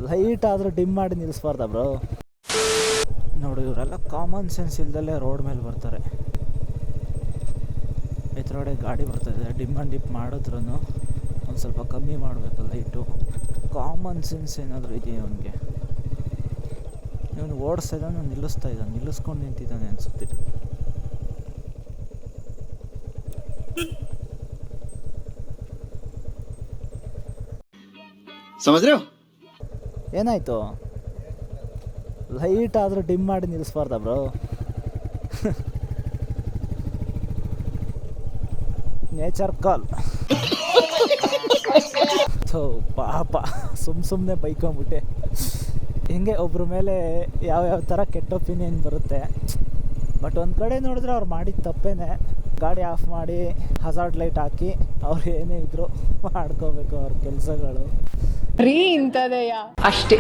Light ಆದರೂ dim ಮಾಡಿ ನಿಲ್ಲಿಸ್ಬಾರ್ದ bro? ನೋಡಿ ಇವರೆಲ್ಲ ಕಾಮನ್ ಸೆನ್ಸ್ ಇಲ್ದಲ್ಲೇ ರೋಡ್ ಮೇಲೆ ಬರ್ತಾರೆ. ಎದುರುಗಡೆ ಗಾಡಿ ಬರ್ತಾಯಿದೆ, ಡಿಮ್ ಆ್ಯಂಡ್ ಡಿಪ್ ಮಾಡಿದ್ರೂ ಒಂದು ಸ್ವಲ್ಪ ಕಮ್ಮಿ ಮಾಡಬೇಕು ಲೈಟು. ಕಾಮನ್ ಸೆನ್ಸ್ ಏನಾದರೂ ಇದೆಯಾ ಅವನಿಗೆ? ಇವನು ಓಡಿಸ್ತಾ ಇದ್ದಾನೆ, ನಿಲ್ಲಿಸ್ತಾ ಇದ್ದಾನೆ, ನಿಲ್ಲಿಸ್ಕೊಂಡು ನಿಂತಿದ್ದಾನೆ ಅನಿಸುತ್ತೆ. ಏನಾಯಿತು? ಲೈಟ್ ಆದರೂ ಡಿಮ್ ಮಾಡಿ ನಿಲ್ಲಿಸ್ಬಾರ್ದ ಬ್ರೋ? ನೇಚರ್ ಕಾಲ್. ಥೋ ಪಾಪ, ಸುಮ್ಮನೆ ಬೈಕೊಂಬಿಟ್ಟೆ. ಹಿಂಗೆ ಒಬ್ಬರ ಮೇಲೆ ಯಾವ್ಯಾವ ಥರ ಕೆಟ್ಟ ಒಪಿನಿಯನ್ ಬರುತ್ತೆ. ಬಟ್ ಒಂದು ಕಡೆ ನೋಡಿದ್ರೆ ಅವ್ರು ಮಾಡಿದ ತಪ್ಪೇನೆ. ಗಾಡಿ ಆಫ್ ಮಾಡಿ ಹಜಾರ್ಡ್ ಲೈಟ್ ಹಾಕಿ ಅವ್ರು ಏನೇ ಇದ್ರು ಮಾಡ್ಕೋಬೇಕು ಅವ್ರ ಕೆಲಸಗಳು. ಇಂಥದೆಯಾ ಅಷ್ಟೇ.